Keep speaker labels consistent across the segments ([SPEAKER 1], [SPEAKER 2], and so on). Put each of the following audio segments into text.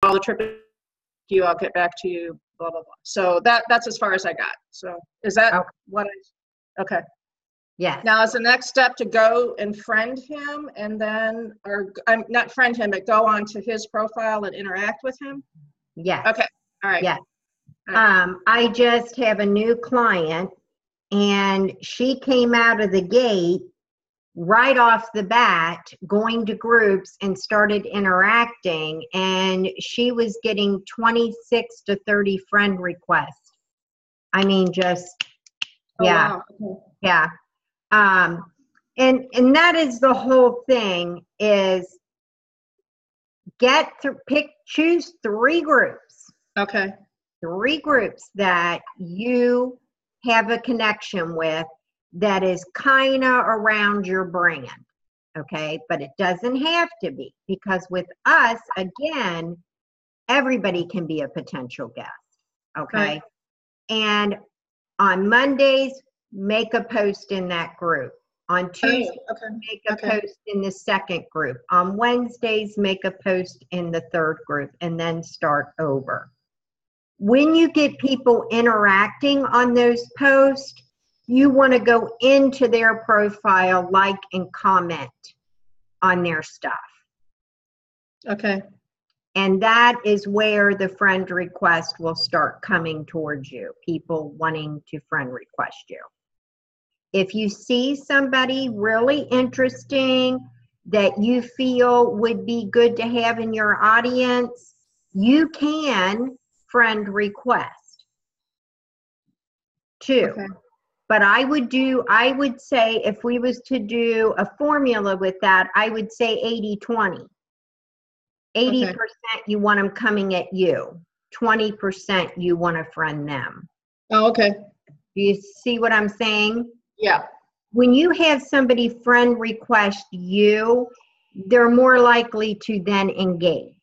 [SPEAKER 1] all the trip you, I'll get back to you, blah, blah, blah. So that's as far as I got. So is that what okay.
[SPEAKER 2] Yes.
[SPEAKER 1] Now is the next step to go and friend him and then, or I'm not friend him, but go on to his profile and interact with him?
[SPEAKER 2] Yes.
[SPEAKER 1] Okay. All right.
[SPEAKER 2] Yes. I just have a new client and she came out of the gate right off the bat going to groups and started interacting, and she was getting 26 to 30 friend requests. I mean, just yeah.
[SPEAKER 1] Oh, wow. Okay.
[SPEAKER 2] Yeah. And that is the whole thing, is choose 3 groups.
[SPEAKER 1] Okay.
[SPEAKER 2] 3 groups that you have a connection with that is kind of around your brand, okay? But it doesn't have to be, because with us, again, everybody can be a potential guest, okay?
[SPEAKER 1] Right.
[SPEAKER 2] And on Mondays, make a post in that group. On Tuesdays, make a post in the second group. On Wednesdays, make a post in the third group, and then start over. When you get people interacting on those posts, you want to go into their profile, like and comment on their stuff.
[SPEAKER 1] Okay.
[SPEAKER 2] And that is where the friend request will start coming towards you, people wanting to friend request you. If you see somebody really interesting that you feel would be good to have in your audience, you can friend request too. Okay. But I would say if we was to do a formula with that, I would say 80-20. 80% you want them coming at you. 20% you want to friend them.
[SPEAKER 1] Oh, okay.
[SPEAKER 2] Do you see what I'm saying?
[SPEAKER 1] Yeah.
[SPEAKER 2] When you have somebody friend request you, they're more likely to then engage.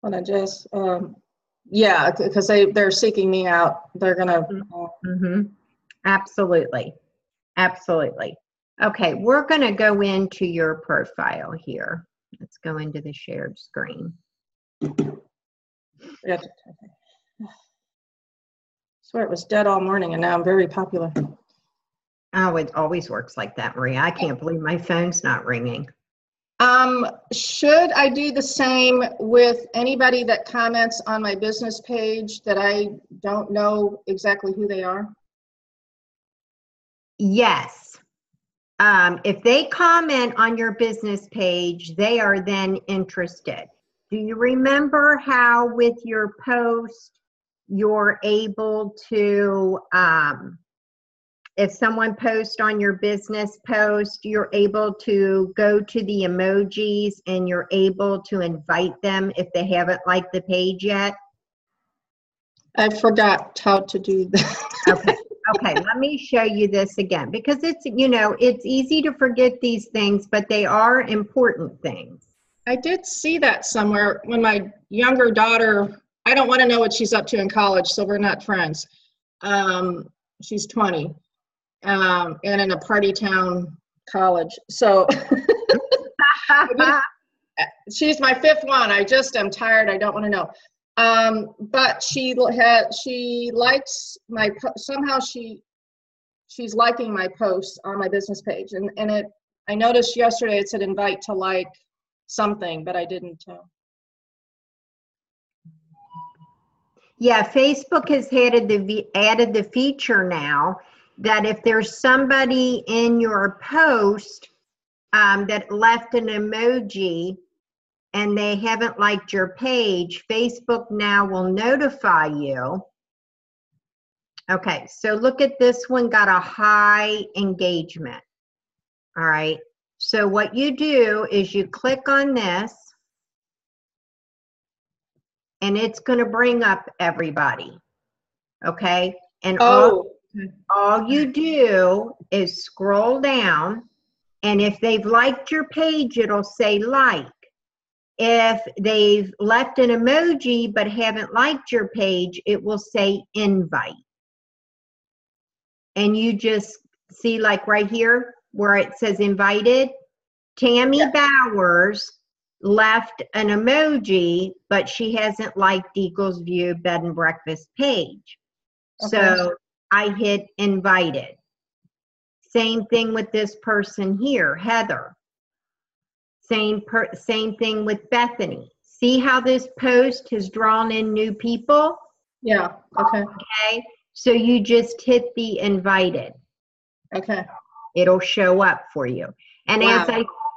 [SPEAKER 1] Well, I just, yeah, because they're seeking me out. They're gonna.
[SPEAKER 2] Absolutely, absolutely. Okay, we're gonna go into your profile here. Let's go into the shared screen.
[SPEAKER 1] Yeah. Swear it was dead all morning, and now I'm very popular.
[SPEAKER 2] Oh, it always works like that, Maria. I can't believe my phone's not ringing.
[SPEAKER 1] Should I do the same with anybody that comments on my business page that I don't know exactly who they are?
[SPEAKER 2] Yes. If they comment on your business page, they are then interested. Do you remember how with your post, you're able to, if someone posts on your business post, you're able to go to the emojis and you're able to invite them if they haven't liked the page yet?
[SPEAKER 1] I forgot how to do that.
[SPEAKER 2] Okay, let me show you this again, because it's, it's easy to forget these things, but they are important things.
[SPEAKER 1] I did see that somewhere when my younger daughter, I don't want to know what she's up to in college, so we're not friends. She's 20. And in a party town college. So she's my 5th one. I just am tired. I don't want to know. But she likes my, somehow she's liking my posts on my business page. And I noticed yesterday it said invite to like something, but I didn't.
[SPEAKER 2] Yeah, Facebook has added the feature now that if there's somebody in your post that left an emoji and they haven't liked your page, Facebook now will notify you. Okay, so look at this one, got a high engagement. All right, so what you do is you click on this and it's going to bring up everybody. Okay, and all you do is scroll down, and if they've liked your page, it'll say like. If they've left an emoji but haven't liked your page, it will say invite. And you just see, like right here where it says invited, Tammy
[SPEAKER 1] Yeah.
[SPEAKER 2] Bowers left an emoji, but she hasn't liked Eagles View Bed and Breakfast page.
[SPEAKER 1] Okay.
[SPEAKER 2] So I hit invited. Same thing with this person here, Heather. Same thing with Bethany. See how this post has drawn in new people?
[SPEAKER 1] Yeah. Okay.
[SPEAKER 2] Okay. So you just hit the invited.
[SPEAKER 1] Okay.
[SPEAKER 2] It'll show up for you. And
[SPEAKER 1] Wow.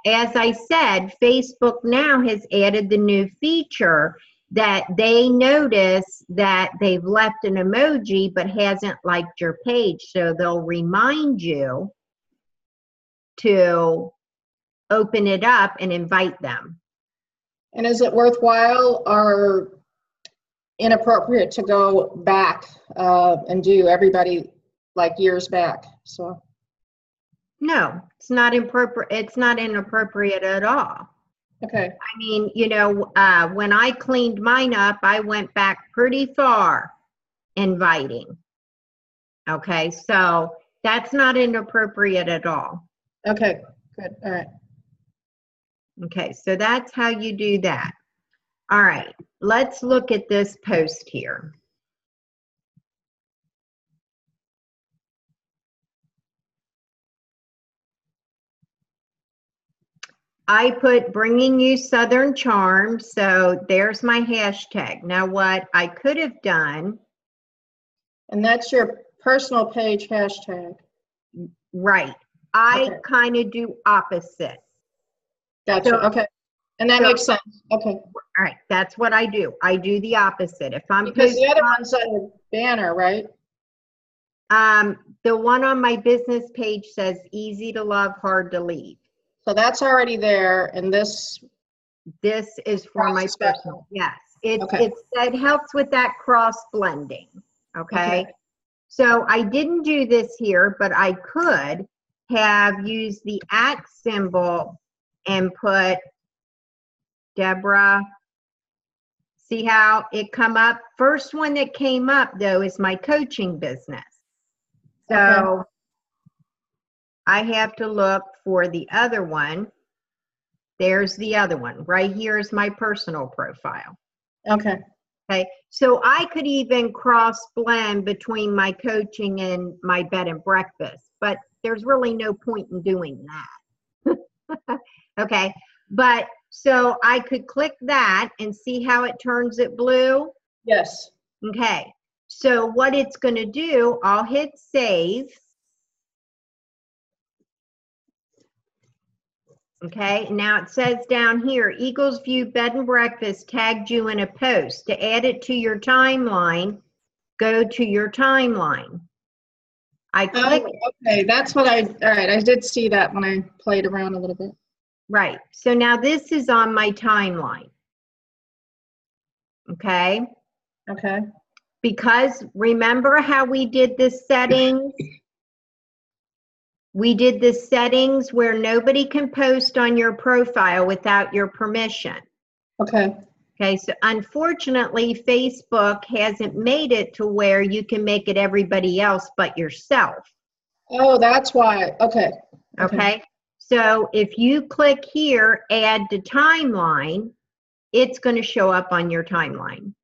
[SPEAKER 2] as I said, Facebook now has added the new feature that they notice that they've left an emoji but hasn't liked your page. So they'll remind you to open it up and invite them.
[SPEAKER 1] And is it worthwhile or inappropriate to go back and do everybody like years back? So
[SPEAKER 2] No, it's not inappropriate. It's not inappropriate at all.
[SPEAKER 1] okay.
[SPEAKER 2] I mean, you know, when I cleaned mine up, I went back pretty far inviting. Okay, so that's not inappropriate at all.
[SPEAKER 1] Okay. Good. All right.
[SPEAKER 2] Okay, so that's how you do that. All right, let's look at this post here. I put bringing you Southern Charm, so there's my hashtag. Now what I could have done,
[SPEAKER 1] And that's your personal page hashtag.
[SPEAKER 2] right, I
[SPEAKER 1] Okay.
[SPEAKER 2] kind of do opposite.
[SPEAKER 1] Gotcha.
[SPEAKER 2] So-
[SPEAKER 1] Okay. And that
[SPEAKER 2] so-
[SPEAKER 1] makes sense. Okay.
[SPEAKER 2] All right, that's what I do. I do the opposite. If I'm
[SPEAKER 1] Because the
[SPEAKER 2] posting,
[SPEAKER 1] other one's a banner, right?
[SPEAKER 2] the one on my business page says easy to love, hard to leave.
[SPEAKER 1] So that's already there, and this.
[SPEAKER 2] This is for my
[SPEAKER 1] Cross
[SPEAKER 2] personal. Yes,
[SPEAKER 1] Okay.
[SPEAKER 2] it helps with that cross blending. Okay.
[SPEAKER 1] Okay.
[SPEAKER 2] So I didn't do this here, but I could have used the @ symbol and put Deborah. See how it come up? First one that came up though is my coaching business. So
[SPEAKER 1] Okay.
[SPEAKER 2] I have to look for the other one. There's the other one. Right here is my personal profile.
[SPEAKER 1] Okay.
[SPEAKER 2] Okay, so I could even cross blend between my coaching and my bed and breakfast, but there's really no point in doing that. Okay, but so I could click that and see how it turns it blue.
[SPEAKER 1] Yes.
[SPEAKER 2] Okay, so what it's going to do, I'll hit save. Okay, now it says down here, Eagles View Bed and Breakfast tagged you in a post. To add it to your timeline, go to your timeline. I click,
[SPEAKER 1] Okay, that's what all right, I did see that when I played around a little bit.
[SPEAKER 2] right. So now this is on my timeline. Okay,
[SPEAKER 1] Okay.
[SPEAKER 2] because remember how we did the settings? We did the settings where nobody can post on your profile without your permission.
[SPEAKER 1] Okay.
[SPEAKER 2] Okay, so unfortunately, Facebook hasn't made it to where you can make it everybody else but yourself.
[SPEAKER 1] Oh, that's why. Okay.
[SPEAKER 2] Okay, so if you click here, add to timeline, it's going to show up on your timeline.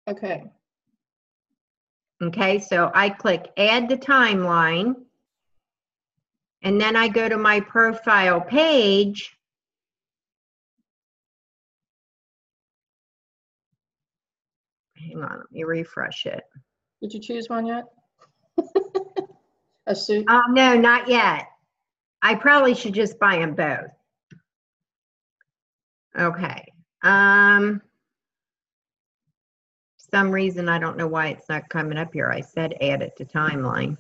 [SPEAKER 1] Okay.
[SPEAKER 2] Okay, so I click add to timeline, and then I go to my profile page. Hang on, let me refresh it.
[SPEAKER 1] Did you choose one yet? A suit?
[SPEAKER 2] Oh, no, not yet. I probably should just buy them both. Okay. Some reason, I don't know why it's not coming up here. I said add it to timeline.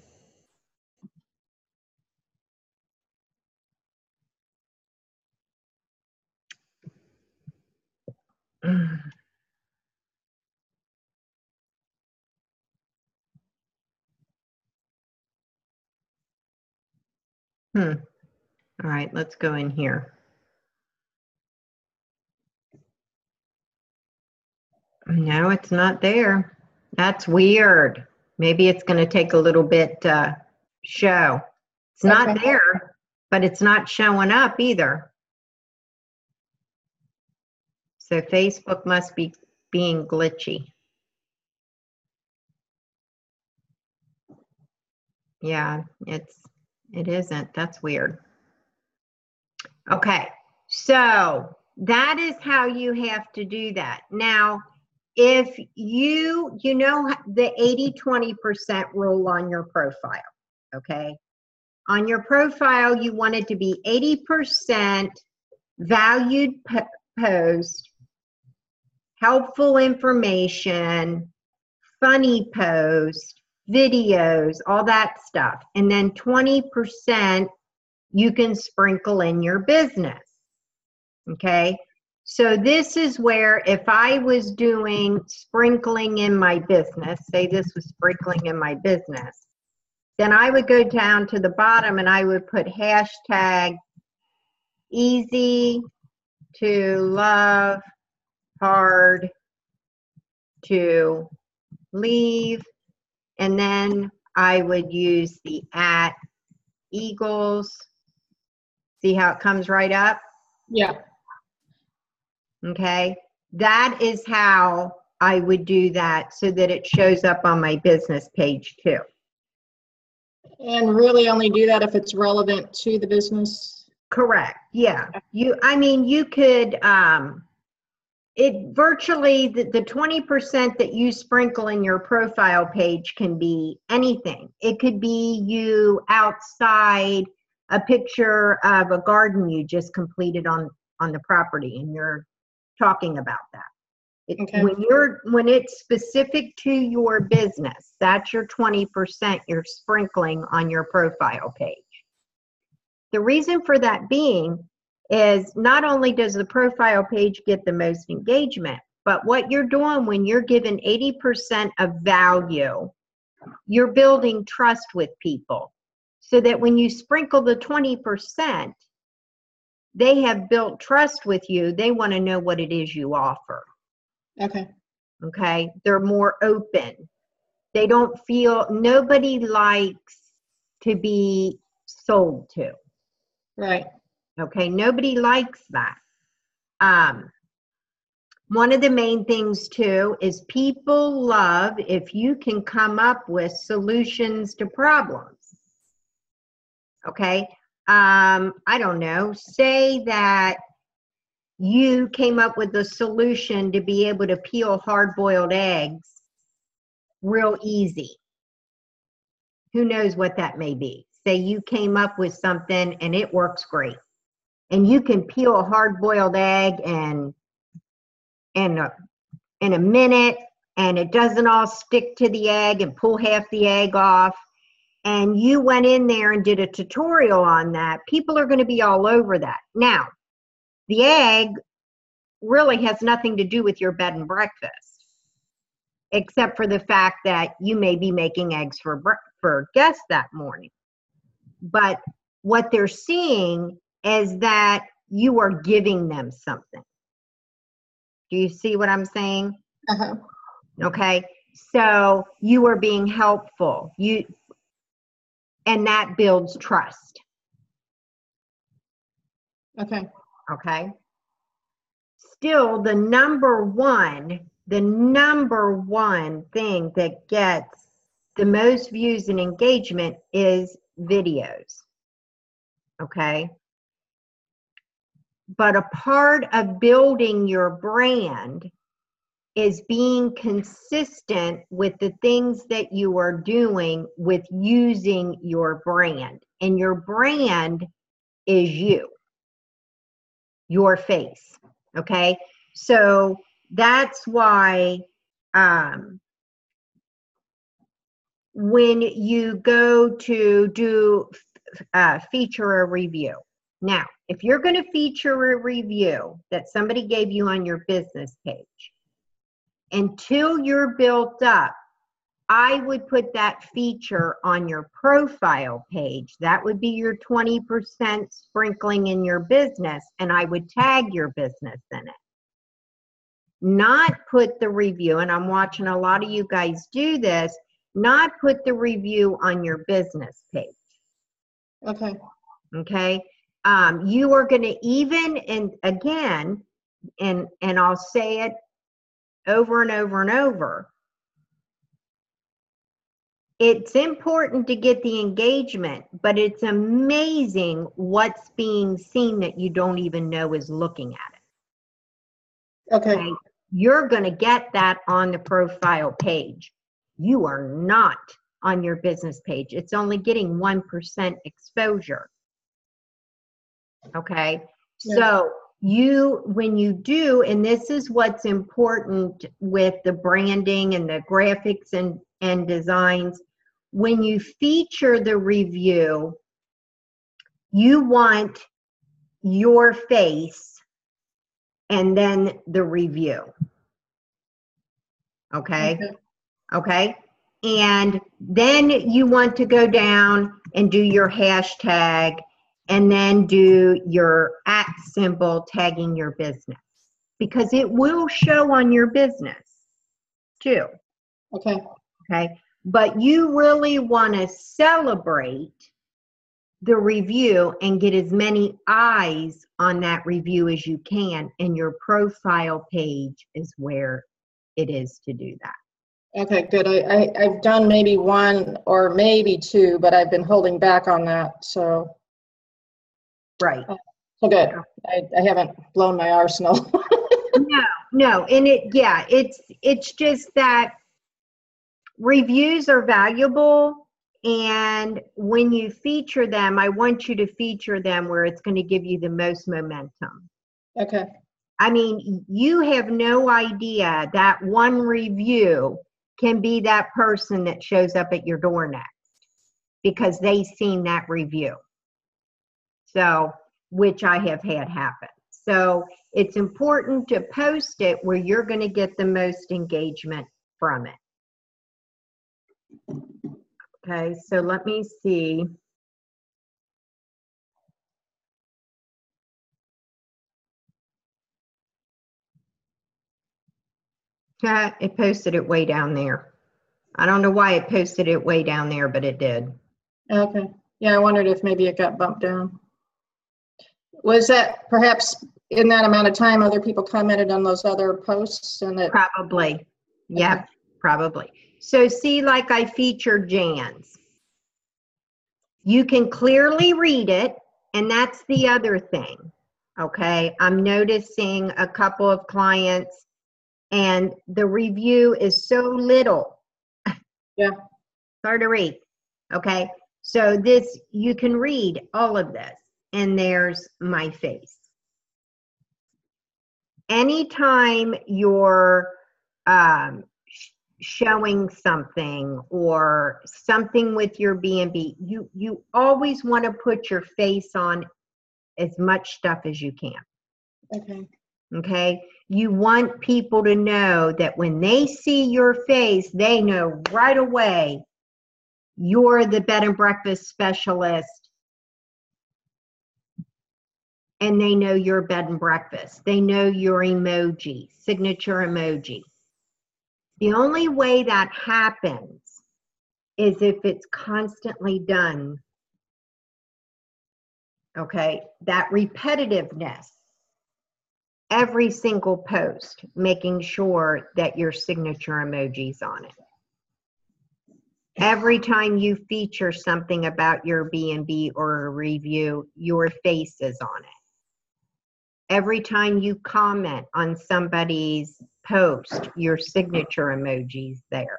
[SPEAKER 2] All right, let's go in here. No, it's not there. That's weird. Maybe it's going to take a little bit to show. It's not
[SPEAKER 1] Okay.
[SPEAKER 2] there. but it's not showing up either. So Facebook must be being glitchy. Yeah, it isn't. That's weird. Okay, so that is how you have to do that. Now, if you know the 80-20% rule on your profile, okay? On your profile, you want it to be 80% valued post, helpful information, funny post, videos, all that stuff. And then 20% you can sprinkle in your business, okay? So this is where if I was doing sprinkling in my business, say this was sprinkling in my business, then I would go down to the bottom and I would put hashtag easy to love, hard to leave, and then I would use the @Eagles. See how it comes right up?
[SPEAKER 1] Yeah.
[SPEAKER 2] Okay, that is how I would do that so that it shows up on my business page too.
[SPEAKER 1] And really only do that if it's relevant to the business?
[SPEAKER 2] Correct, yeah. You could, it virtually, the 20% that you sprinkle in your profile page can be anything. It could be you outside, a picture of a garden you just completed on the property and you're talking about that.
[SPEAKER 1] Okay.
[SPEAKER 2] When it's specific to your business, that's your 20% you're sprinkling on your profile page. The reason for that being is not only does the profile page get the most engagement, but what you're doing when you're given 80% of value, you're building trust with people so that when you sprinkle the 20%, they have built trust with you. They want to know what it is you offer.
[SPEAKER 1] Okay.
[SPEAKER 2] Okay. They're more open. They don't feel, nobody likes to be sold to.
[SPEAKER 1] Right.
[SPEAKER 2] Okay. Nobody likes that. One of the main things too is people love if you can come up with solutions to problems. Okay. I don't know, say that you came up with a solution to be able to peel hard-boiled eggs real easy. Who knows what that may be? Say you came up with something and it works great. And you can peel a hard-boiled egg in a minute, and it doesn't all stick to the egg and pull half the egg off. And you went in there and did a tutorial on that, people are going to be all over that. Now, the egg really has nothing to do with your bed and breakfast, except for the fact that you may be making eggs for guests that morning. But what they're seeing is that you are giving them something. Do you see what I'm saying?
[SPEAKER 1] Uh-huh.
[SPEAKER 2] Okay, so you are being helpful. And that builds trust.
[SPEAKER 1] Okay.
[SPEAKER 2] Okay. Still, the number one thing that gets the most views and engagement is videos. Okay. But a part of building your brand is being consistent with the things that you are doing with using your brand. And your brand is you, your face, okay? So that's why when you go to do feature a review. Now, if you're going to feature a review that somebody gave you on your business page, until you're built up, I would put that feature on your profile page. That would be your 20% sprinkling in your business, and I would tag your business in it. Not put the review, and I'm watching a lot of you guys do this, not put the review on your business page.
[SPEAKER 1] Okay.
[SPEAKER 2] Okay. You are going to even, and again, and I'll say it over and over and over. It's important to get the engagement, but it's amazing what's being seen that you don't even know is looking at it.
[SPEAKER 1] Okay.
[SPEAKER 2] You're going to get that on the profile page. You are not on your business page. It's only getting 1% exposure. Okay.
[SPEAKER 1] Yeah.
[SPEAKER 2] So when you do, and this is what's important with the branding and the graphics and designs, when you feature the review, you want your face and then the review. Okay. Okay. And then you want to go down and do your hashtag and then do your @ symbol tagging your business, because it will show on your business too.
[SPEAKER 1] Okay.
[SPEAKER 2] Okay. But you really want to celebrate the review and get as many eyes on that review as you can, and your profile page is where it is to do that.
[SPEAKER 1] Okay, good. I've done maybe 1 or maybe 2, but I've been holding back on that. So,
[SPEAKER 2] Right.
[SPEAKER 1] So good. I haven't blown my arsenal.
[SPEAKER 2] No. And it's just that reviews are valuable. And when you feature them, I want you to feature them where it's going to give you the most momentum.
[SPEAKER 1] Okay.
[SPEAKER 2] I mean, you have no idea that one review can be that person that shows up at your door next because they've seen that review. So, which I have had happen. So it's important to post it where you're going to get the most engagement from it. Okay, so let me see. It posted it way down there. I don't know why it posted it way down there, but it did.
[SPEAKER 1] Okay. Yeah, I wondered if maybe it got bumped down. Was that perhaps in that amount of time other people commented on those other posts and it?
[SPEAKER 2] Probably. Yeah,
[SPEAKER 1] Okay.
[SPEAKER 2] probably. So see, like I featured Jan's. You can clearly read it, and that's the other thing. Okay, I'm noticing a couple of clients and the review is so little.
[SPEAKER 1] Yeah.
[SPEAKER 2] Hard to read. Okay, so this, you can read all of this, and there's my face. Anytime you're showing something or something with your B&B, you always want to put your face on as much stuff as you can.
[SPEAKER 1] Okay.
[SPEAKER 2] Okay, you want people to know that when they see your face, they know right away you're the bed and breakfast specialist, and they know your bed and breakfast. They know your emoji, signature emoji. The only way that happens is if it's constantly done. Okay, that repetitiveness. Every single post, making sure that your signature emoji's on it. Every time you feature something about your B&B or a review, your face is on it. Every time you comment on somebody's post, your signature emoji's there.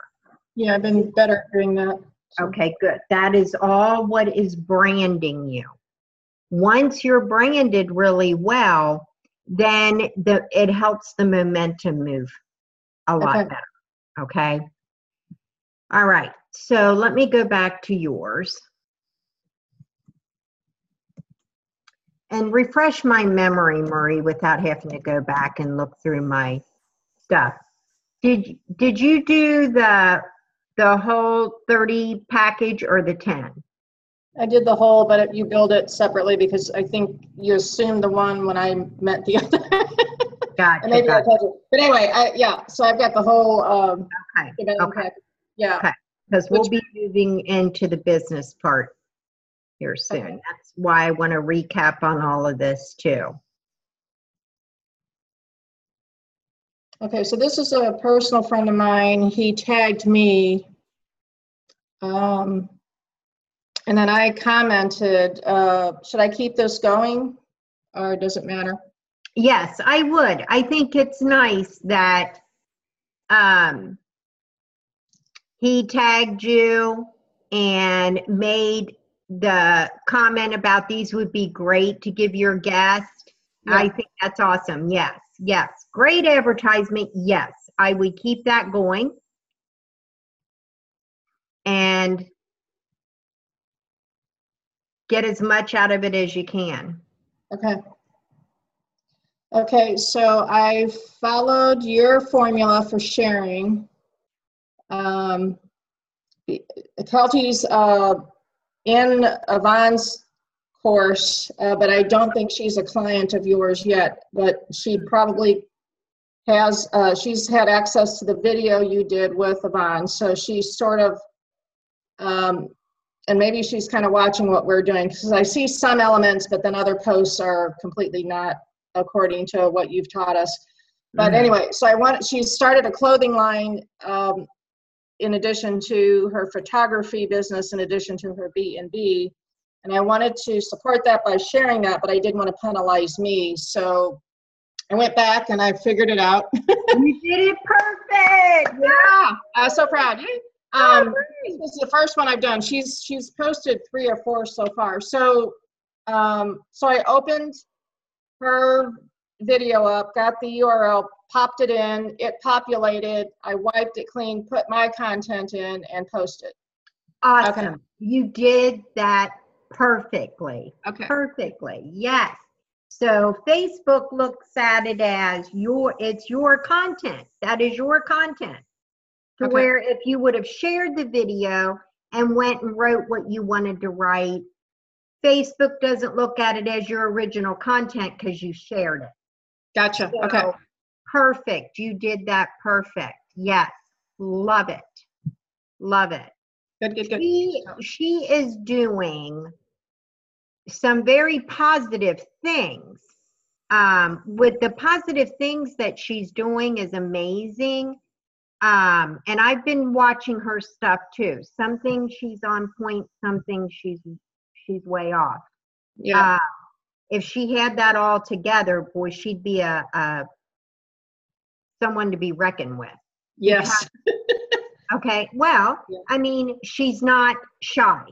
[SPEAKER 1] Yeah, I've been better at doing that.
[SPEAKER 2] Okay, good. That is all what is branding you. Once you're branded really well, then it helps the momentum move a lot better. Okay. All right. So let me go back to yours and refresh my memory, Marie, without having to go back and look through my stuff. Did you do the whole 30 package or the 10?
[SPEAKER 1] I did the whole, but you build it separately because I think you assumed the one when I meant the other.
[SPEAKER 2] Gotcha.
[SPEAKER 1] Maybe I told you. But anyway, yeah. So I've got the whole.
[SPEAKER 2] Okay.
[SPEAKER 1] Yeah.
[SPEAKER 2] Okay. Because we'll be moving into the business part. here soon.
[SPEAKER 1] Okay.
[SPEAKER 2] That's why I want to recap on all of this too.
[SPEAKER 1] Okay, so this is a personal friend of mine. He tagged me. And then I commented, should I keep this going or does it matter?
[SPEAKER 2] Yes, I would. I think it's nice that he tagged you and made the comment about these would be great to give your guest.
[SPEAKER 1] Yeah.
[SPEAKER 2] I think that's awesome. Yes, yes. Great advertisement. Yes, I would keep that going. And get as much out of it as you can.
[SPEAKER 1] Okay. Okay, so I followed your formula for sharing. Kelty's in Yvonne's course, but I don't think she's a client of yours yet, but she probably has, she's had access to the video you did with Yvonne, so she's sort of, and maybe she's kind of watching what we're doing, because I see some elements, but then other posts are completely not according to what you've taught us. But anyway, so she started a clothing line in addition to her photography business, in addition to her B&B. And I wanted to support that by sharing that, but I didn't want to penalize me. So I went back and I figured it out.
[SPEAKER 2] You did it perfect.
[SPEAKER 1] Yeah, I'm so proud. This is the first one I've done. She's posted 3 or 4 so far. So so I opened her video up, got the URL, popped it in, it populated, I wiped it clean, put my content in, and posted.
[SPEAKER 2] Awesome.
[SPEAKER 1] Okay.
[SPEAKER 2] You did that perfectly.
[SPEAKER 1] Okay.
[SPEAKER 2] Perfectly. Yes. So Facebook looks at it as it's your content. That is your content. To
[SPEAKER 1] Okay.
[SPEAKER 2] where if you would have shared the video and went and wrote what you wanted to write, Facebook doesn't look at it as your original content because you shared it.
[SPEAKER 1] Gotcha.
[SPEAKER 2] So,
[SPEAKER 1] okay.
[SPEAKER 2] Perfect. You did that perfect. Yes. Love it. Love it.
[SPEAKER 1] Good, good, good.
[SPEAKER 2] She is doing some very positive things. With the positive things that she's doing is amazing. And I've been watching her stuff too. Some things she's on point, some things she's way off.
[SPEAKER 1] Yeah.
[SPEAKER 2] If she had that all together, boy, she'd be someone to be reckoned with.
[SPEAKER 1] Yes.
[SPEAKER 2] Okay. Well,
[SPEAKER 1] Yeah.
[SPEAKER 2] I mean, she's not shy.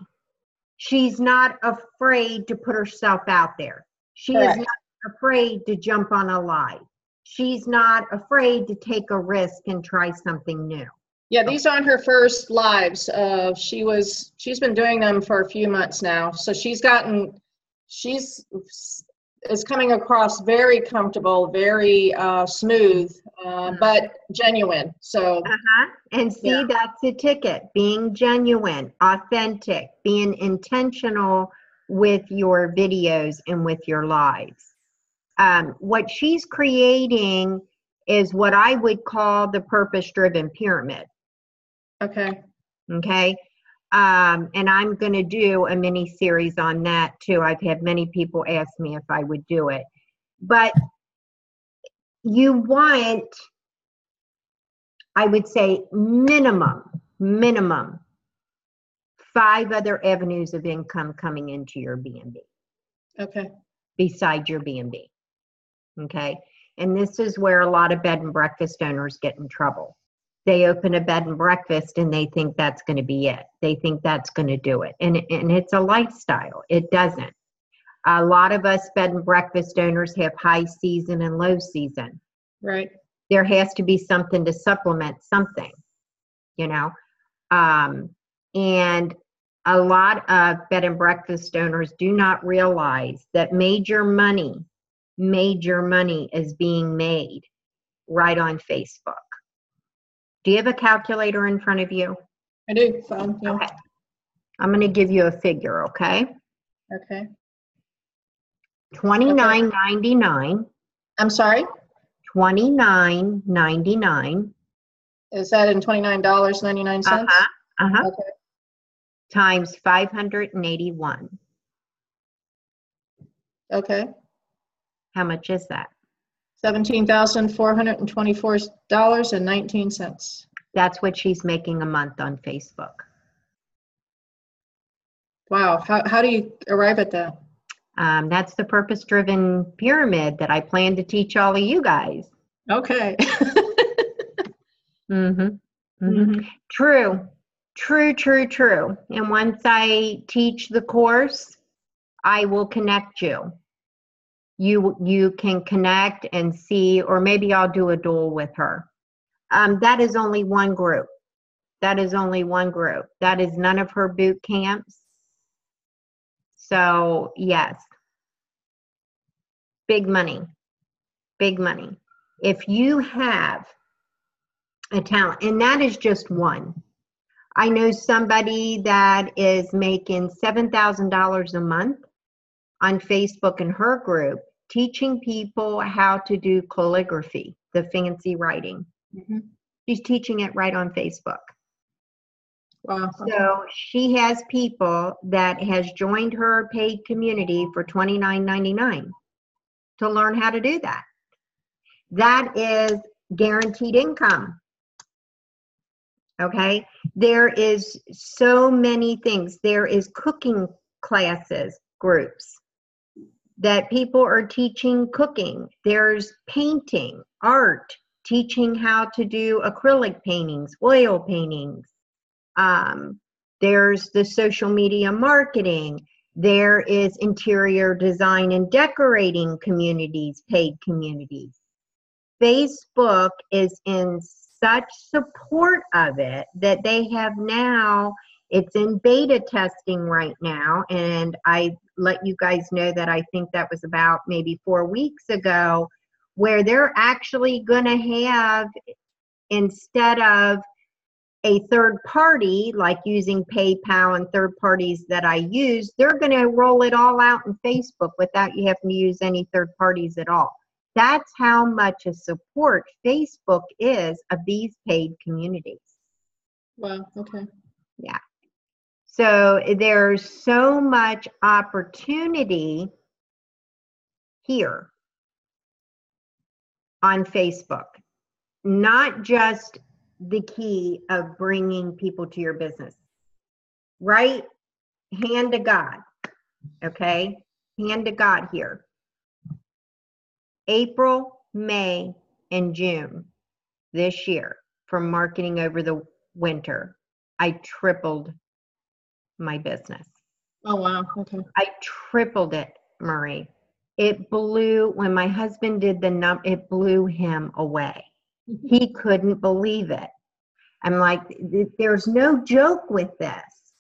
[SPEAKER 2] She's not afraid to put herself out there. She
[SPEAKER 1] Correct.
[SPEAKER 2] is not afraid to jump on a live. She's not afraid to take a risk and try something new.
[SPEAKER 1] Yeah, these aren't her first lives. She's been doing them for a few months now. So she's is coming across very comfortable, very smooth, but genuine. So
[SPEAKER 2] and see,
[SPEAKER 1] yeah.
[SPEAKER 2] That's the ticket: being genuine, authentic, being intentional with your videos and with your lives. What she's creating is what I would call the purpose-driven pyramid.
[SPEAKER 1] Okay.
[SPEAKER 2] Okay. And I'm going to do a mini series on that too. I've had many people ask me if I would do it, but you want, I would say minimum 5 other avenues of income coming into your B&B.
[SPEAKER 1] Okay.
[SPEAKER 2] Beside your B&B. Okay. And this is where a lot of bed and breakfast owners get in trouble. They open a bed and breakfast and they think that's going to be it. They think that's going to do it. And it's a lifestyle. It doesn't. A lot of us bed and breakfast owners have high season and low season.
[SPEAKER 1] Right.
[SPEAKER 2] There has to be something to supplement something, you know. And a lot of bed and breakfast owners do not realize that major money is being made right on Facebook. Do you have a calculator in front of you?
[SPEAKER 1] I do. Phone. Yeah.
[SPEAKER 2] Okay. I'm going to give you a figure, okay?
[SPEAKER 1] Okay.
[SPEAKER 2] $29.99.
[SPEAKER 1] I'm sorry?
[SPEAKER 2] $29.99.
[SPEAKER 1] Is that in $29.99?
[SPEAKER 2] Okay.
[SPEAKER 1] Okay.
[SPEAKER 2] Times 581.
[SPEAKER 1] Okay.
[SPEAKER 2] How much is that?
[SPEAKER 1] $17,424.19.
[SPEAKER 2] That's what she's making a month on Facebook.
[SPEAKER 1] Wow. How do you arrive at that?
[SPEAKER 2] That's the purpose-driven pyramid that I plan to teach all of you guys.
[SPEAKER 1] Okay.
[SPEAKER 2] True. And once I teach the course, I will connect you. You can connect and see, or maybe I'll do a duel with her. That is only one group. That is none of her boot camps. So yes, big money. If you have a talent, and that is just one. I know somebody that is making $7,000 a month on Facebook in her group, teaching people how to do calligraphy, the fancy writing. She's teaching it right on Facebook.
[SPEAKER 1] Wow. Okay.
[SPEAKER 2] So she has people that has joined her paid community for $29.99 to learn how to do that. That is guaranteed income. Okay, there is so many things. There is cooking classes, groups that people are teaching cooking. There's painting, art, teaching how to do acrylic paintings, oil paintings. There's the social media marketing. There is interior design and decorating communities, paid communities. Facebook is in such support of it that they have now, it's in beta testing right now, and I let you guys know that I think that was about maybe 4 weeks ago, where they're actually going to have, instead of a third party, like using PayPal and third parties that I use, they're going to roll it all out in Facebook without you having to use any third parties at all. That's how much a support Facebook is of these paid communities.
[SPEAKER 1] Wow. Okay.
[SPEAKER 2] Yeah. So there's so much opportunity here on Facebook, not just the key of bringing people to your business, right? Hand to God. Okay. Hand to God here. April, May, and June this year, from marketing over the winter, I tripled my business.
[SPEAKER 1] Oh, wow. Okay.
[SPEAKER 2] I tripled it, Marie. It blew, when my husband did it blew him away. He couldn't believe it. I'm like, there's no joke with this.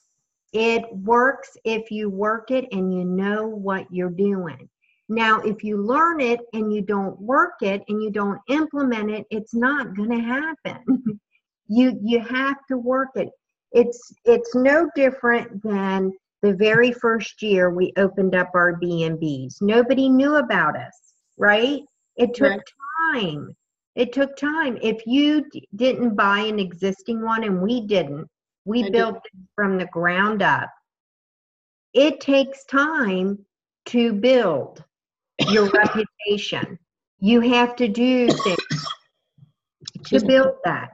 [SPEAKER 2] It works if you work it and you know what you're doing. Now, if you learn it and you don't work it and you don't implement it, it's not going to happen. You have to work it. It's no different than the very first year we opened up our B&Bs. Nobody knew about us, right? It took time. It took time. If you didn't buy an existing one, and we didn't, we built it from the ground up. It takes time to build your reputation. You have to do things to build that.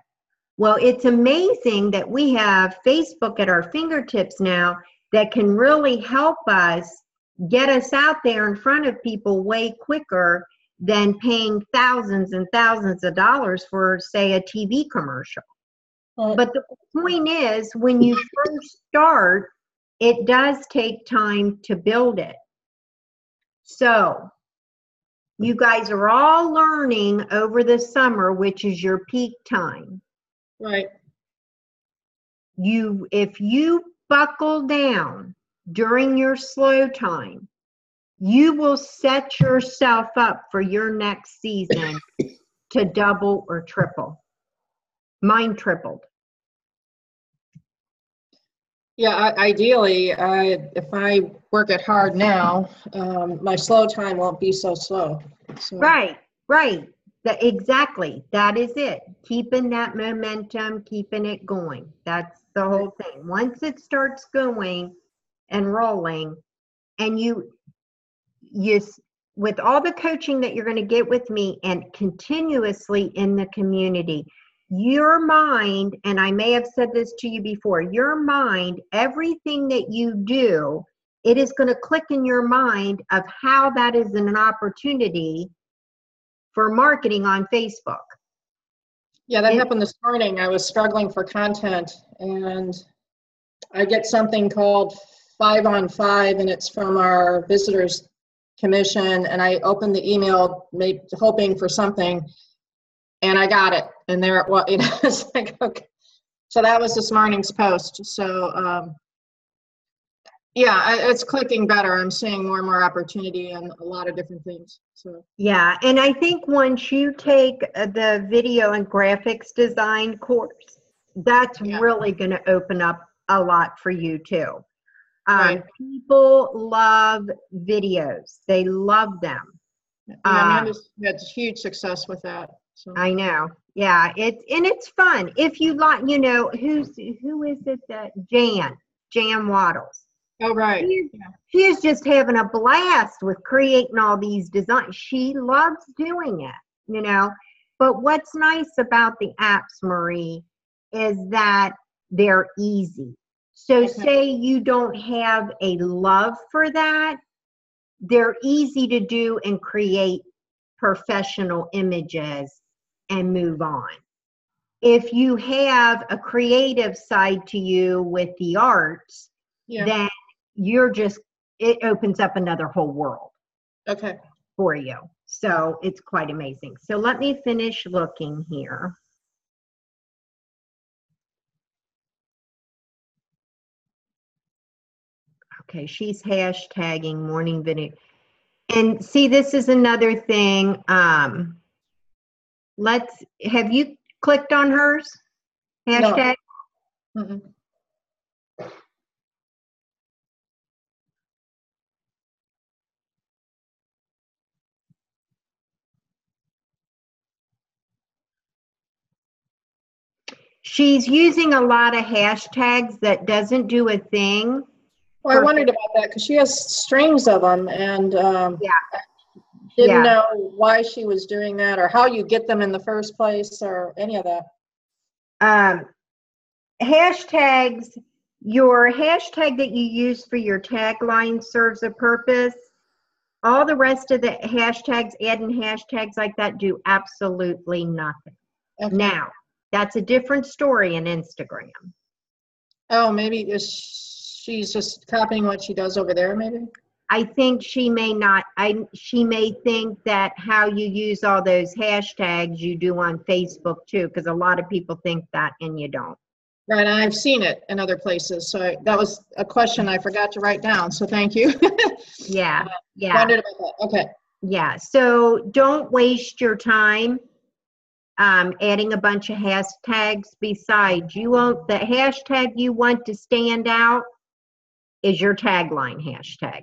[SPEAKER 2] Well, it's amazing that we have Facebook at our fingertips now that can really help us get us out there in front of people way quicker than paying thousands and thousands of dollars for, say, a TV commercial. But the point is, when you first start, it does take time to build it. So you guys are all learning over the summer, which is your peak time.
[SPEAKER 1] Right.
[SPEAKER 2] If you buckle down during your slow time, you will set yourself up for your next season to double or triple. Mine tripled.
[SPEAKER 1] Yeah, ideally, if I work it hard now, my slow time won't be so slow. So.
[SPEAKER 2] Right. Exactly. That is it. Keeping that momentum, keeping it going. That's the whole thing. Once it starts going and rolling, and you with all the coaching that you're going to get with me and continuously in the community, your mind, and I may have said this to you before, your mind, everything that you do, it is going to click in your mind of how that is an opportunity for marketing on Facebook.
[SPEAKER 1] Yeah, that happened this morning. I was struggling for content, and I get something called 5 on 5, and it's from our visitors commission, and I opened the email hoping for something, and I got it, and there it was. It's like, okay. So that was this morning's post. So yeah, it's clicking better. I'm seeing more and more opportunity and a lot of different things. So
[SPEAKER 2] yeah, and I think once you take the video and graphics design course, that's really going to open up a lot for you too.
[SPEAKER 1] Right.
[SPEAKER 2] People love videos. They love them.
[SPEAKER 1] Yeah, Amanda's had huge success with that. So.
[SPEAKER 2] I know. Yeah, it's fun. If you like, who is it that Jan Waddles.
[SPEAKER 1] Oh, right.
[SPEAKER 2] She is just having a blast with creating all these designs. She loves doing it, But what's nice about the apps, Marie, is that they're easy. So say you don't have a love for that, they're easy to do and create professional images and move on. If you have a creative side to you with the arts, then it opens up another whole world for you. So it's quite amazing. So let me finish looking here. Okay, she's hashtagging morning video. And see, this is another thing. Have you clicked on hers? Hashtag?
[SPEAKER 1] No. Mm-mm.
[SPEAKER 2] She's using a lot of hashtags that doesn't do a thing.
[SPEAKER 1] Well, I wondered about that because she has strings of them, and didn't know why she was doing that or how you get them in the first place or any of that.
[SPEAKER 2] Hashtags, your hashtag that you use for your tagline serves a purpose. All the rest of the hashtags, adding hashtags like that, do absolutely nothing. Now, that's a different story in Instagram.
[SPEAKER 1] Oh, maybe she's just copying what she does over there, maybe?
[SPEAKER 2] I think she may not. She may think that how you use all those hashtags you do on Facebook too, because a lot of people think that and you don't.
[SPEAKER 1] Right, I've seen it in other places. So that was a question I forgot to write down. So thank you.
[SPEAKER 2] Yeah.
[SPEAKER 1] Wondered about that. Okay.
[SPEAKER 2] Yeah. So don't waste your time adding a bunch of hashtags. Besides, the hashtag you want to stand out is your tagline hashtag.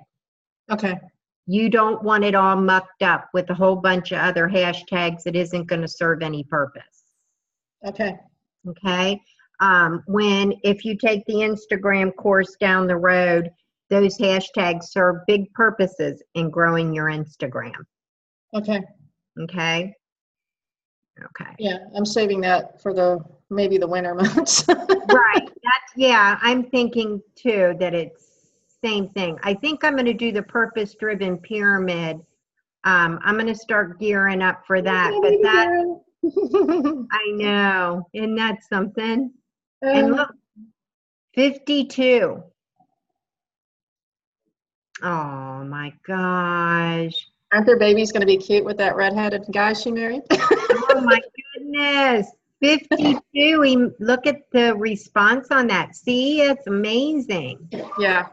[SPEAKER 1] Okay.
[SPEAKER 2] You don't want it all mucked up with a whole bunch of other hashtags that isn't going to serve any purpose.
[SPEAKER 1] Okay.
[SPEAKER 2] Okay. If you take the Instagram course down the road, those hashtags serve big purposes in growing your Instagram.
[SPEAKER 1] Okay.
[SPEAKER 2] Okay.
[SPEAKER 1] Yeah, I'm saving that for maybe the winter months.
[SPEAKER 2] Right. I'm thinking too that it's same thing. I think I'm going to do the purpose-driven pyramid. I'm going to start gearing up for that. But that, I know. Isn't that something? And look, 52. Oh my gosh.
[SPEAKER 1] Aren't their babies going to be cute with that redheaded guy she married?
[SPEAKER 2] Oh my goodness. 52. Look at the response on that. See, it's amazing.
[SPEAKER 1] Yeah.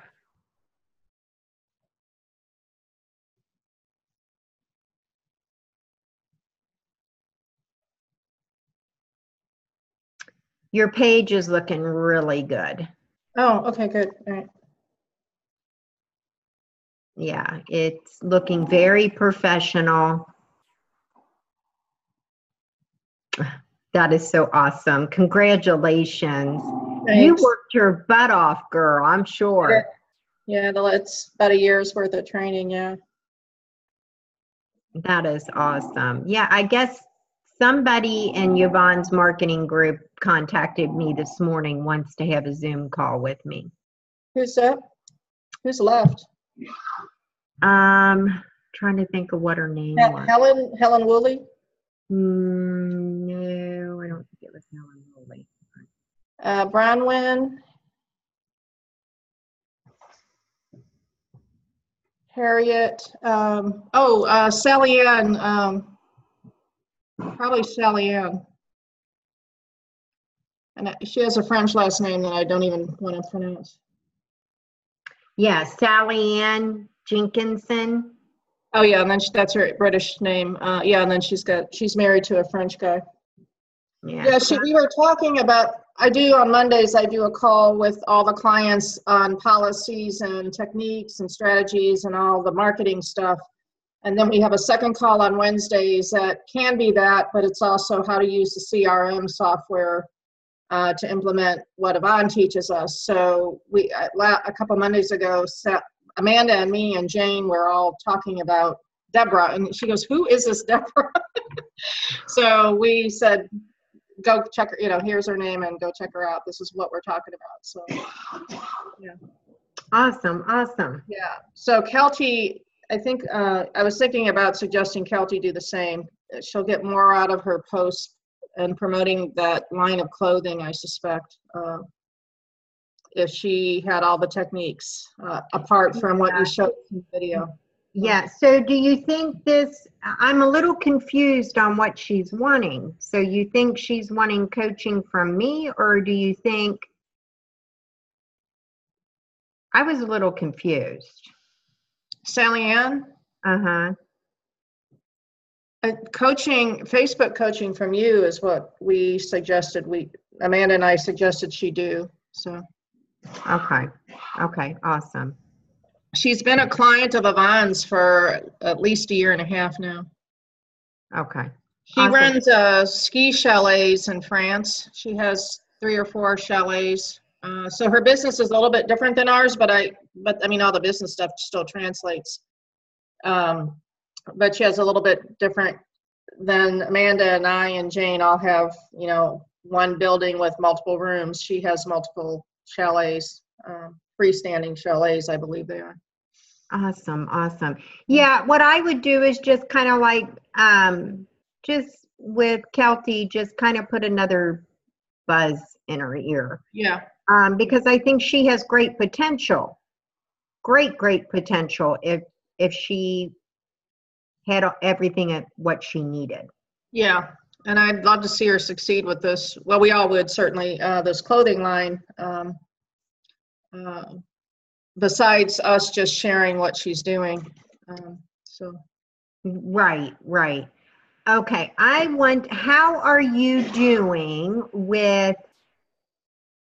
[SPEAKER 2] Your page is looking really good.
[SPEAKER 1] Oh, okay, good. All right.
[SPEAKER 2] Yeah, it's looking very professional. That is so awesome. Congratulations.
[SPEAKER 1] Thanks.
[SPEAKER 2] You worked your butt off, girl, I'm sure.
[SPEAKER 1] Yeah, it's about a year's worth of training, yeah.
[SPEAKER 2] That is awesome. Yeah, I guess somebody in Yvonne's marketing group contacted me this morning, wants to have a Zoom call with me.
[SPEAKER 1] Who's that? Who's left?
[SPEAKER 2] Trying to think of what her name was.
[SPEAKER 1] Helen Woolley?
[SPEAKER 2] No, I don't think it was Helen Woolley.
[SPEAKER 1] Bronwyn? Harriet? Sally Ann. Probably Sally Ann. And she has a French last name that I don't even want to pronounce.
[SPEAKER 2] Yeah, Sally Ann Jenkinson.
[SPEAKER 1] Oh yeah, and then that's her British name. Yeah, and then she's married to a French guy.
[SPEAKER 2] Yeah.
[SPEAKER 1] We were talking about, on Mondays, I do a call with all the clients on policies and techniques and strategies and all the marketing stuff. And then we have a second call on Wednesdays that can be that, but it's also how to use the CRM software to implement what Yvonne teaches us. So a couple Mondays ago, Amanda and me and Jane were all talking about Deborah, and she goes, "Who is this Deborah?" So we said, go check her, here's her name and go check her out. This is what we're talking about. So, yeah.
[SPEAKER 2] Awesome.
[SPEAKER 1] Yeah. So Kelty, I think, I was thinking about suggesting Kelty do the same. She'll get more out of her posts and promoting that line of clothing, I suspect, if she had all the techniques, apart from what you showed in the video.
[SPEAKER 2] Yeah, so do you think I'm a little confused on what she's wanting. So you think she's wanting coaching from me, or do you think, I was a little confused.
[SPEAKER 1] Sally Ann?
[SPEAKER 2] Uh-huh.
[SPEAKER 1] Facebook coaching from you is what we suggested, Amanda and I suggested she do, so.
[SPEAKER 2] Okay, awesome.
[SPEAKER 1] She's been a client of Yvonne's for at least 1.5 years now.
[SPEAKER 2] Okay.
[SPEAKER 1] She
[SPEAKER 2] Awesome.
[SPEAKER 1] runs ski chalets in France. She has 3 or 4 chalets. So her business is a little bit different than ours, but I mean, all the business stuff still translates. But she has a little bit different than Amanda and I and Jane all have, one building with multiple rooms. She has multiple chalets, freestanding chalets, I believe they are.
[SPEAKER 2] Awesome. Yeah, what I would do is just kind of like, just with Kelty, just kind of put another buzz in her ear.
[SPEAKER 1] Yeah.
[SPEAKER 2] Because I think she has great potential. Great potential if she had everything at what she needed.
[SPEAKER 1] Yeah, and I'd love to see her succeed with this. Well, we all would, certainly, this clothing line. Besides us just sharing what she's doing. So.
[SPEAKER 2] Right. Okay, how are you doing with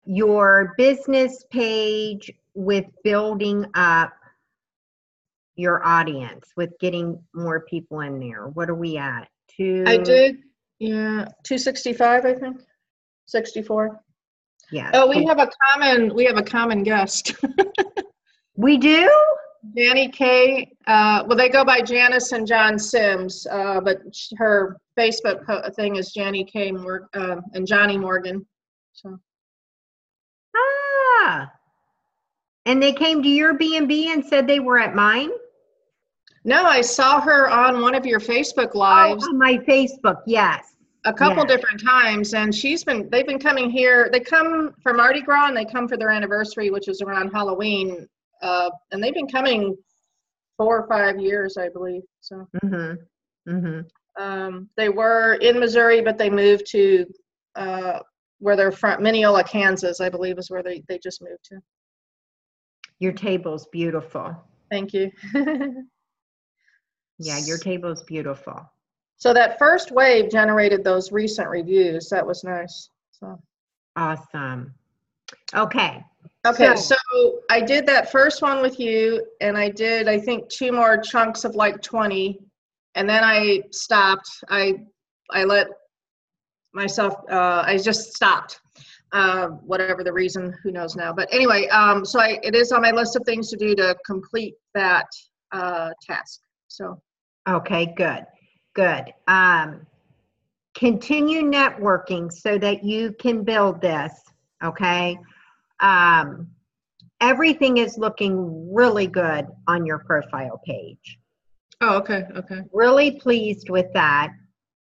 [SPEAKER 2] your business page, with building up your audience, with getting more people in there? What are we at?
[SPEAKER 1] I did, 265, I think, 64.
[SPEAKER 2] Yeah.
[SPEAKER 1] Oh, we have a common guest.
[SPEAKER 2] We do?
[SPEAKER 1] Janie K. Well, they go by Janice and John Sims, but her Facebook thing is Janie K. And Johnny Morgan. So.
[SPEAKER 2] And they came to your B&B and said they were at mine?
[SPEAKER 1] No, I saw her on one of your Facebook lives.
[SPEAKER 2] Oh, on my Facebook, yes.
[SPEAKER 1] A couple different times, and they've been coming here. They come for Mardi Gras and they come for their anniversary, which is around Halloween. And they've been coming 4 or 5 years, I believe. So they were in Missouri, but they moved to where they're from, Mineola, Kansas, I believe, is where they just moved to.
[SPEAKER 2] Your table's beautiful.
[SPEAKER 1] Thank you.
[SPEAKER 2] Yeah, your table's beautiful.
[SPEAKER 1] So that first wave generated those recent reviews. That was nice. So
[SPEAKER 2] awesome. Okay.
[SPEAKER 1] So I did that first one with you, and I did, I think, 2 more chunks of like 20, and then I stopped. I let myself, I just stopped. Whatever the reason, who knows now. But anyway, so it is on my list of things to do to complete that task. So.
[SPEAKER 2] Okay, good, good. Continue networking so that you can build this, okay? Everything is looking really good on your profile page.
[SPEAKER 1] Oh, okay, okay.
[SPEAKER 2] Really pleased with that.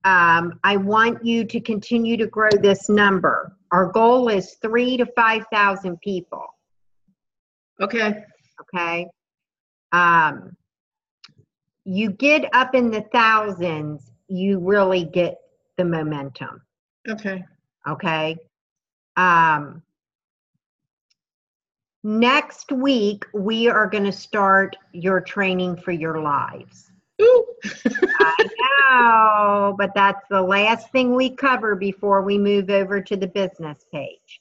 [SPEAKER 2] I want you to continue to grow this number. Our goal is 3,000 to 5,000 people.
[SPEAKER 1] Okay.
[SPEAKER 2] Okay. You get up in the thousands, you really get the momentum.
[SPEAKER 1] Okay.
[SPEAKER 2] Okay. Next week, we are going to start your training for your lives.
[SPEAKER 1] Ooh.
[SPEAKER 2] I know, but that's the last thing we cover before we move over to the business page.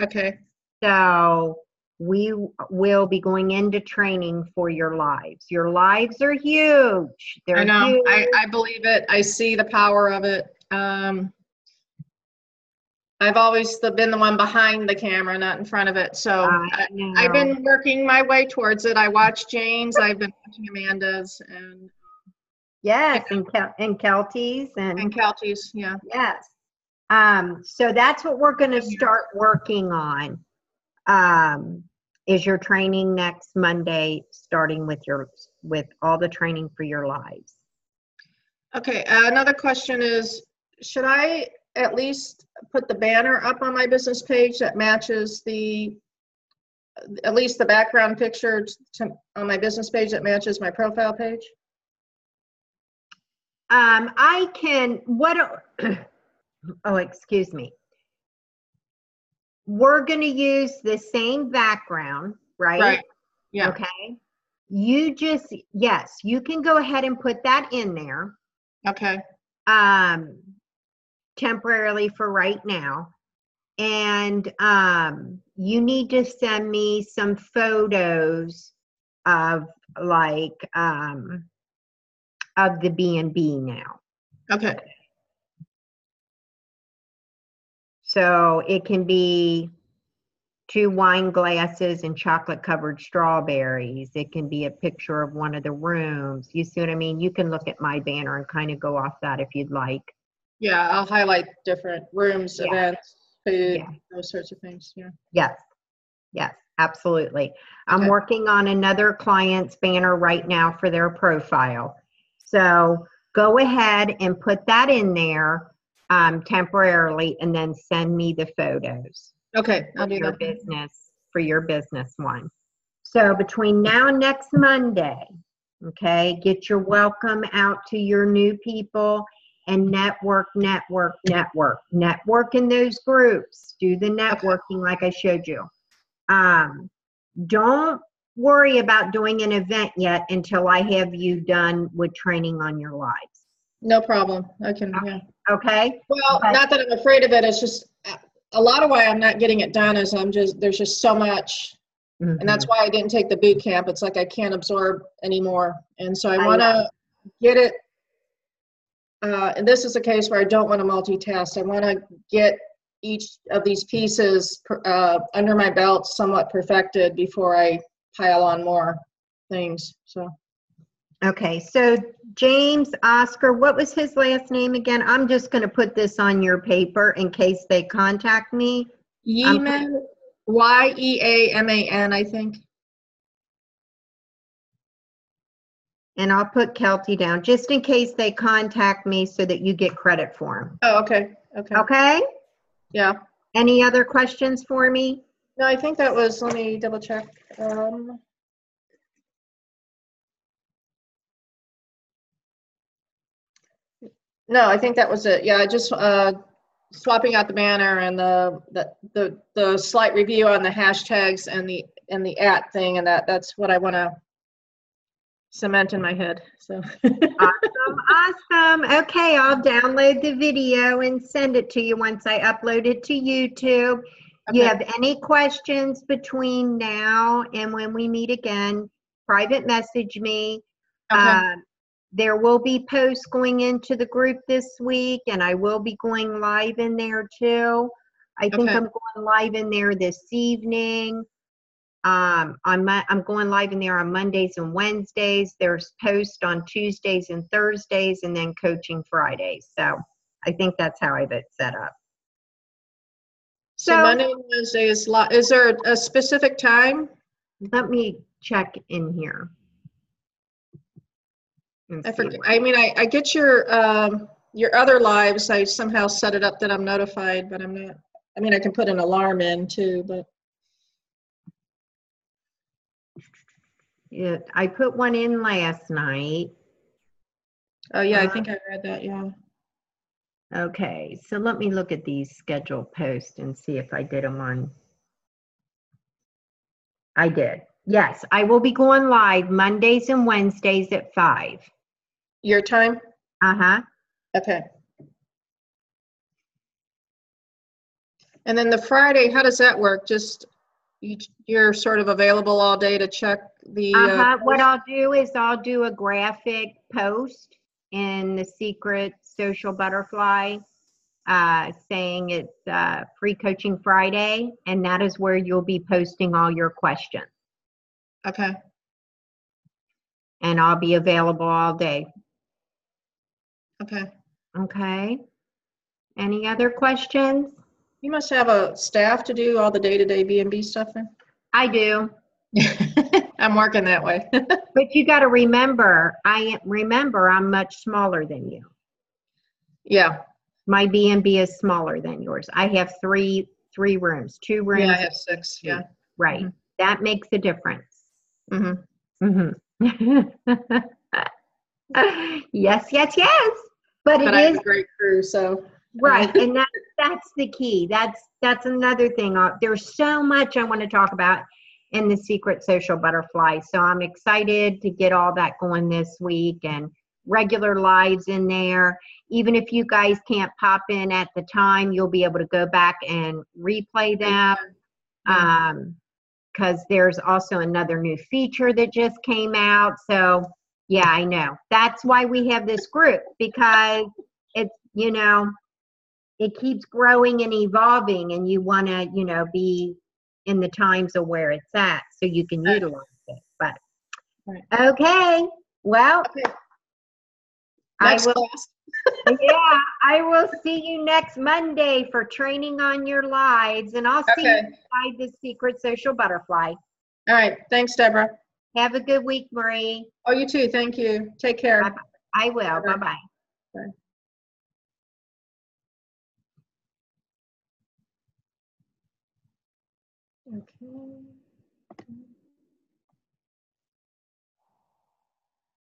[SPEAKER 1] Okay.
[SPEAKER 2] So we will be going into training for your lives. Your lives are huge. They're
[SPEAKER 1] I know.
[SPEAKER 2] huge.
[SPEAKER 1] I believe it. I see the power of it. I've always been the one behind the camera, not in front of it. So I've been working my way towards it. I watch Jane's. I've been watching Amanda's and
[SPEAKER 2] yes, and Kelty's
[SPEAKER 1] and Kelty's. Yeah.
[SPEAKER 2] Yes. So that's what we're going to start working on. Is your training next Monday, starting with all the training for your lives.
[SPEAKER 1] Okay. Another question is, should I at least put the banner up on my business page that matches at least the background picture on my business page that matches my profile page?
[SPEAKER 2] I can, oh, excuse me. We're going to use the same background, right?
[SPEAKER 1] Right. Yeah.
[SPEAKER 2] Okay. Yes, you can go ahead and put that in there.
[SPEAKER 1] Okay.
[SPEAKER 2] Temporarily for right now. And you need to send me some photos of of the B&B now.
[SPEAKER 1] Okay.
[SPEAKER 2] So it can be 2 wine glasses and chocolate covered strawberries. It can be a picture of one of the rooms. You see what I mean? You can look at my banner and kind of go off that if you'd like.
[SPEAKER 1] Yeah, I'll highlight different rooms,
[SPEAKER 2] Yeah.
[SPEAKER 1] events, food,
[SPEAKER 2] Yeah.
[SPEAKER 1] those sorts of things. Yeah.
[SPEAKER 2] Yes. Yes, absolutely. I'm
[SPEAKER 1] Okay.
[SPEAKER 2] working on another client's banner right now for their profile. So go ahead and put that in there temporarily and then send me the photos.
[SPEAKER 1] Okay, I'll do
[SPEAKER 2] your
[SPEAKER 1] that.
[SPEAKER 2] business for your business one. So between now and next Monday, okay, get your welcome out to your new people and network in those groups. Do the networking like I showed you. Don't worry about doing an event yet until I have you done with training on your lives.
[SPEAKER 1] No problem. I can, yeah.
[SPEAKER 2] Okay.
[SPEAKER 1] Well, not that I'm afraid of it. It's just a lot of why I'm not getting it done is there's just so much.
[SPEAKER 2] Mm-hmm.
[SPEAKER 1] And that's why I didn't take the boot camp. It's like I can't absorb anymore. And so I want to get it. And this is a case where I don't want to multitask. I want to get each of these pieces under my belt somewhat perfected before I pile on more things. So. Okay,
[SPEAKER 2] so James Oscar, what was his last name again? I'm just going to put this on your paper in case they contact me.
[SPEAKER 1] Yeaman, Yeaman, I think.
[SPEAKER 2] And I'll put Kelty down just in case they contact me so that you get credit for them.
[SPEAKER 1] Oh, okay. Okay.
[SPEAKER 2] Okay?
[SPEAKER 1] Yeah.
[SPEAKER 2] Any other questions for me?
[SPEAKER 1] No, I think that was, let me double check. No, I think that was it. Yeah, just swapping out the banner and the slight review on the hashtags and the @ thing, and that's what I want to cement in my head. So
[SPEAKER 2] awesome. Okay, I'll download the video and send it to you once I upload it to YouTube. Okay. You have any questions between now and when we meet again, private message me.
[SPEAKER 1] Okay.
[SPEAKER 2] There will be posts going into the group this week, and I will be going live in there too. I think I'm going live in there this evening. I'm going live in there on Mondays and Wednesdays. There's post on Tuesdays and Thursdays, and then coaching Fridays. So I think that's how I have it set up.
[SPEAKER 1] So Monday and Wednesday is live. Is there a specific time?
[SPEAKER 2] Let me check in here.
[SPEAKER 1] I forget. I mean, I get your other lives. I somehow set it up that I'm notified, but I'm not. I mean, I can put an alarm in too, but.
[SPEAKER 2] Yeah, I put one in last night.
[SPEAKER 1] Oh yeah, I think I read that, yeah.
[SPEAKER 2] Okay, so let me look at these scheduled posts and see if I did them on. I did. Yes, I will be going live Mondays and Wednesdays at 5.
[SPEAKER 1] Your time?
[SPEAKER 2] Uh-huh.
[SPEAKER 1] Okay. And then the Friday, how does that work? Just you're sort of available all day to check the
[SPEAKER 2] What I'll do is I'll do a graphic post in the Secret Social Butterfly saying it's Free Coaching Friday, and that is where you'll be posting all your questions.
[SPEAKER 1] Okay.
[SPEAKER 2] And I'll be available all day.
[SPEAKER 1] Okay.
[SPEAKER 2] Okay. Any other questions?
[SPEAKER 1] You must have a staff to do all the day-to-day B&B stuff then?
[SPEAKER 2] I do.
[SPEAKER 1] I'm working that way.
[SPEAKER 2] But you got to remember, I'm much smaller than you.
[SPEAKER 1] Yeah.
[SPEAKER 2] My B&B is smaller than yours. I have three rooms, 2 rooms.
[SPEAKER 1] Yeah, I have 6. Yeah.
[SPEAKER 2] Right. Mm-hmm. That makes a difference.
[SPEAKER 1] Mm-hmm.
[SPEAKER 2] Mm-hmm. Yes. But it
[SPEAKER 1] I have
[SPEAKER 2] is
[SPEAKER 1] a great crew, so.
[SPEAKER 2] Right, and that's the key. That's another thing. There's so much I want to talk about in the Secret Social Butterfly. So I'm excited to get all that going this week, and regular lives in there. Even if you guys can't pop in at the time, you'll be able to go back and replay them. Because there's also another new feature that just came out. So yeah, I know. That's why we have this group, because it's, it keeps growing and evolving, and you want to, be in the times of where it's at so you can utilize it. But okay, well,
[SPEAKER 1] Next class.
[SPEAKER 2] Yeah, I will see you next Monday for training on your lives, and I'll see you inside the Secret Social Butterfly.
[SPEAKER 1] All right, thanks, Deborah.
[SPEAKER 2] Have a good week, Marie.
[SPEAKER 1] Oh, you too. Thank you. Take care.
[SPEAKER 2] Bye-bye. I will. Bye-bye.
[SPEAKER 1] Bye. Okay.